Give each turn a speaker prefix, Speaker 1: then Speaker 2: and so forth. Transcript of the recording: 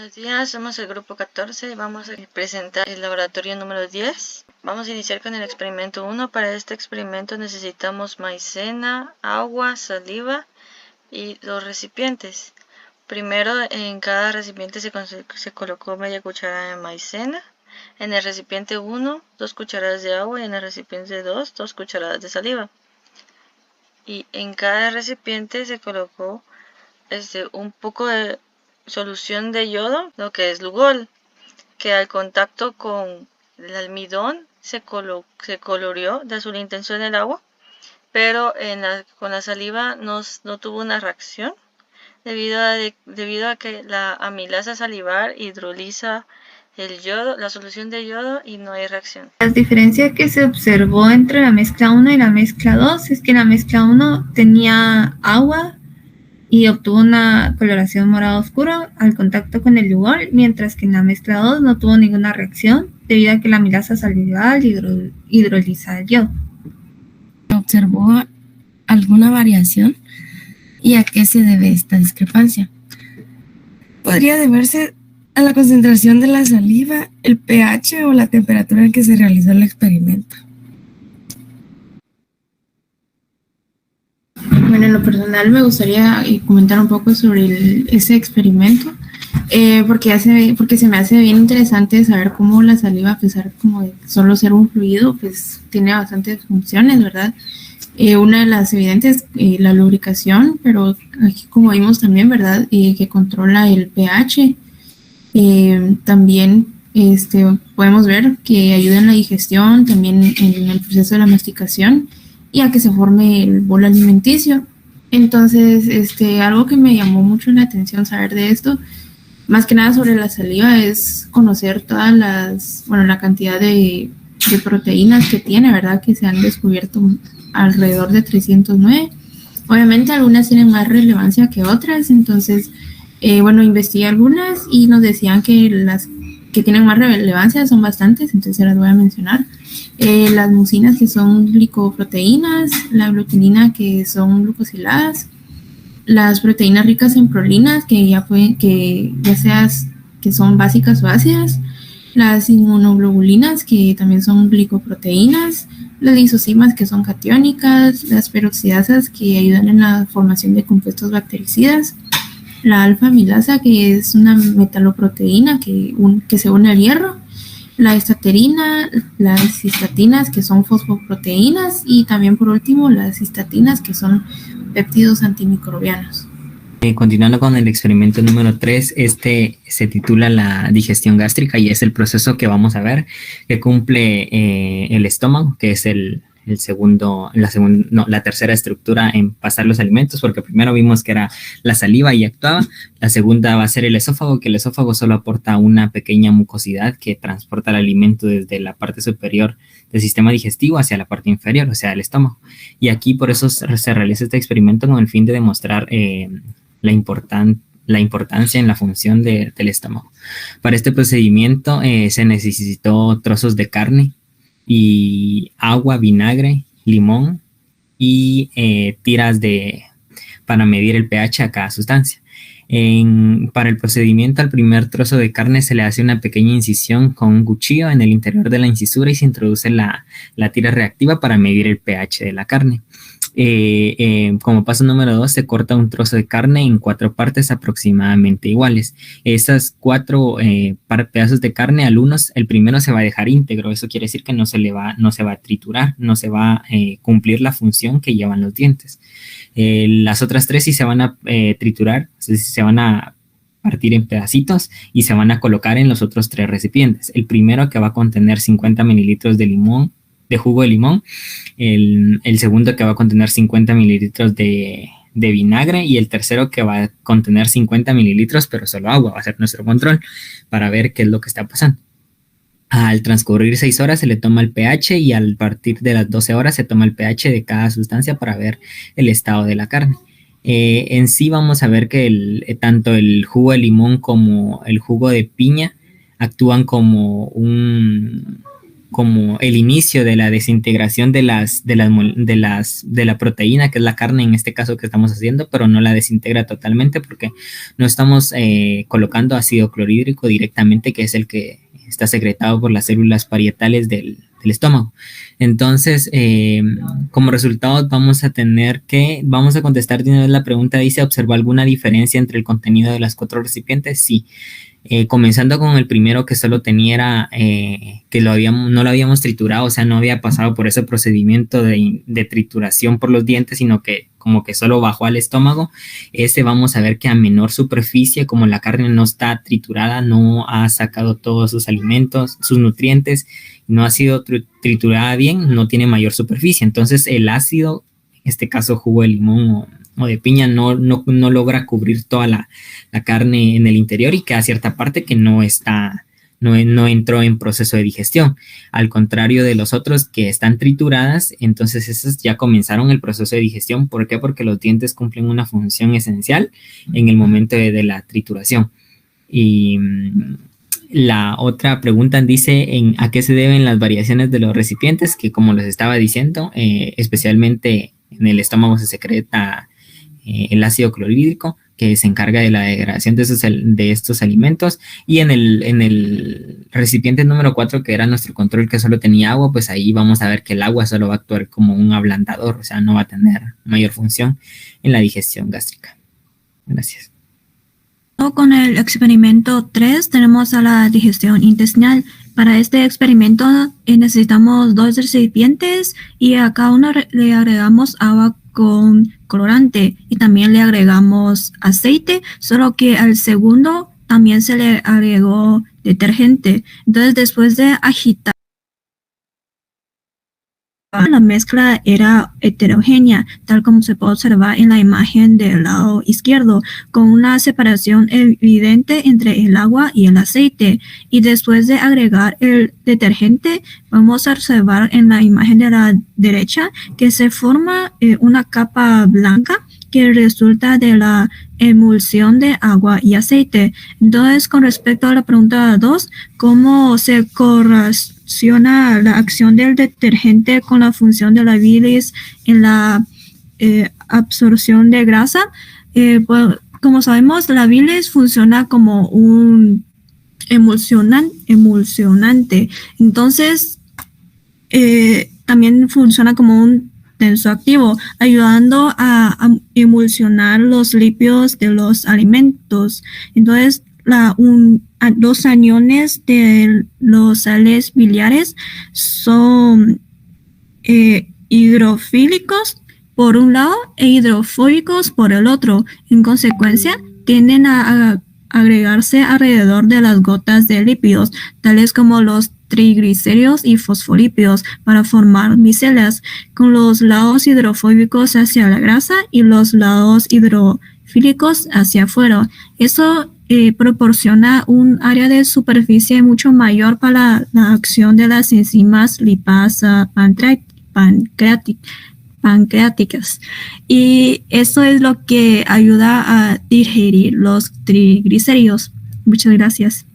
Speaker 1: Buenos días, somos el grupo 14 y vamos a presentar el laboratorio número 10. Vamos a iniciar con el experimento 1. Para este experimento necesitamos maicena, agua, saliva y los recipientes. Primero, en cada recipiente se colocó media cucharada de maicena. En el recipiente 1, 2 cucharadas de agua y en el recipiente 2, 2 cucharadas de saliva. Y en cada recipiente se colocó un poco de solución de yodo, lo que es Lugol, que al contacto con el almidón se coloreó de azul intenso en el agua, pero con la saliva no tuvo una reacción debido a que la amilasa salivar hidroliza el yodo, la solución de yodo, y no hay reacción.
Speaker 2: La diferencia que se observó entre la mezcla 1 y la mezcla 2 es que la mezcla 1 tenía agua y obtuvo una coloración morado oscuro al contacto con el Lugol, mientras que en la mezcla 2 no tuvo ninguna reacción debido a que la amilasa salival hidroliza el yodo.
Speaker 3: ¿Observó alguna variación? ¿Y a qué se debe esta discrepancia? Podría deberse a la concentración de la saliva, el pH o la temperatura en que se realizó el experimento.
Speaker 4: Bueno, en lo personal me gustaría comentar un poco sobre ese experimento, porque se me hace bien interesante saber cómo la saliva, a pesar como de solo ser un fluido, pues tiene bastantes funciones, ¿verdad? Una de las evidentes, la lubricación, pero aquí como vimos también, ¿verdad? Que controla el pH. También podemos ver que ayuda en la digestión, también en el proceso de la masticación y a que se forme el bolo alimenticio. Entonces, algo que me llamó mucho la atención saber de esto, más que nada sobre la saliva, es conocer todas la cantidad de proteínas que tiene, ¿verdad? Que se han descubierto alrededor de 309. Obviamente algunas tienen más relevancia que otras, entonces, investigué algunas y nos decían que las que tienen más relevancia son bastantes, entonces las voy a mencionar. Las mucinas, que son glicoproteínas, la glutenina, que son glucosiladas, las proteínas ricas en prolinas, que son básicas o ácidas, las inmunoglobulinas, que también son glicoproteínas, las lisocimas, que son catiónicas, las peroxidasas, que ayudan en la formación de compuestos bactericidas, la alfa-amilasa, que es una metaloproteína que se une al hierro, la estaterina, las cistatinas, que son fosfoproteínas, y también por último las cistatinas, que son péptidos antimicrobianos.
Speaker 5: Continuando con el experimento número 3, se titula la digestión gástrica y es el proceso que vamos a ver que cumple el estómago, que es la tercera estructura en pasar los alimentos, porque primero vimos que era la saliva y actuaba. La segunda va a ser el esófago, que el esófago solo aporta una pequeña mucosidad que transporta el alimento desde la parte superior del sistema digestivo hacia la parte inferior, o sea, el estómago. Y aquí por eso se realiza este experimento con el fin de demostrar la importancia en la función del estómago. Para este procedimiento se necesitó trozos de carne y agua, vinagre, limón y tiras para medir el pH a cada sustancia. Para el procedimiento, al primer trozo de carne se le hace una pequeña incisión con un cuchillo en el interior de la incisura y se introduce la tira reactiva para medir el pH de la carne. Como paso número 2, se corta un trozo de carne en 4 partes aproximadamente iguales. Esas 4 pedazos de carne, el primero se va a dejar íntegro. Eso quiere decir que no se va a triturar, no se va a cumplir la función que llevan los dientes. Las otras 3 sí se van a triturar, se van a partir en pedacitos y se van a colocar en los otros 3 recipientes. El primero, que va a contener 50 mililitros de jugo de limón, el segundo, que va a contener 50 mililitros de vinagre, y el tercero, que va a contener 50 mililitros, pero solo agua. Va a ser nuestro control para ver qué es lo que está pasando. Al transcurrir 6 horas se le toma el pH y al partir de las 12 horas se toma el pH de cada sustancia para ver el estado de la carne. En sí vamos a ver que tanto el jugo de limón como el jugo de piña actúan como como el inicio de la desintegración de la proteína, que es la carne en este caso que estamos haciendo, pero no la desintegra totalmente porque no estamos colocando ácido clorhídrico directamente, que es el que está secretado por las células parietales del estómago. Entonces, como resultado vamos a contestar de una vez la pregunta. Dice, ¿observó alguna diferencia entre el contenido de las 4 recipientes? Sí. Comenzando con el primero, que solo tenía que no lo habíamos triturado, o sea, no había pasado por ese procedimiento de trituración por los dientes, sino que como que solo bajó al estómago. Vamos a ver que a menor superficie, como la carne no está triturada, no ha sacado todos sus alimentos, sus nutrientes, no ha sido triturada bien, no tiene mayor superficie. Entonces el ácido, en este caso jugo de limón o de piña, no logra cubrir toda la carne en el interior y queda cierta parte que no entró en proceso de digestión. Al contrario de los otros que están trituradas, entonces esos ya comenzaron el proceso de digestión. ¿Por qué? Porque los dientes cumplen una función esencial en el momento de la trituración. Y la otra pregunta dice, ¿a qué se deben las variaciones de los recipientes? Que como les estaba diciendo, especialmente en el estómago se secreta el ácido clorhídrico, que se encarga de la degradación de estos alimentos, y en el recipiente número 4, que era nuestro control, que solo tenía agua, pues ahí vamos a ver que el agua solo va a actuar como un ablandador, o sea, no va a tener mayor función en la digestión gástrica. Gracias.
Speaker 2: Con el experimento 3 tenemos a la digestión intestinal. Para este experimento necesitamos 2 recipientes y a cada uno le agregamos agua con colorante y también le agregamos aceite, solo que al segundo también se le agregó detergente. Entonces, después de agitar, la mezcla era heterogénea, tal como se puede observar en la imagen del lado izquierdo, con una separación evidente entre el agua y el aceite. Y después de agregar el detergente, vamos a observar en la imagen de la derecha que se forma una capa blanca que resulta de la emulsión de agua y aceite. Entonces, con respecto a la pregunta 2, ¿cómo se correlaciona la acción del detergente con la función de la bilis en la absorción de grasa? Pues, como sabemos, la bilis funciona como un emulsionante. Entonces, también funciona como un tensoactivo, ayudando a emulsionar los lípidos de los alimentos. Entonces, los aniones de los sales biliares son hidrofílicos por un lado e hidrofóbicos por el otro. En consecuencia, tienden a agregarse alrededor de las gotas de lípidos, tales como los triglicéridos y fosfolípidos, para formar micelas, con los lados hidrofóbicos hacia la grasa y los lados hidrofílicos hacia afuera. Eso proporciona un área de superficie mucho mayor para la acción de las enzimas lipasa pancreáticas. Y eso es lo que ayuda a digerir los triglicéridos. Muchas gracias.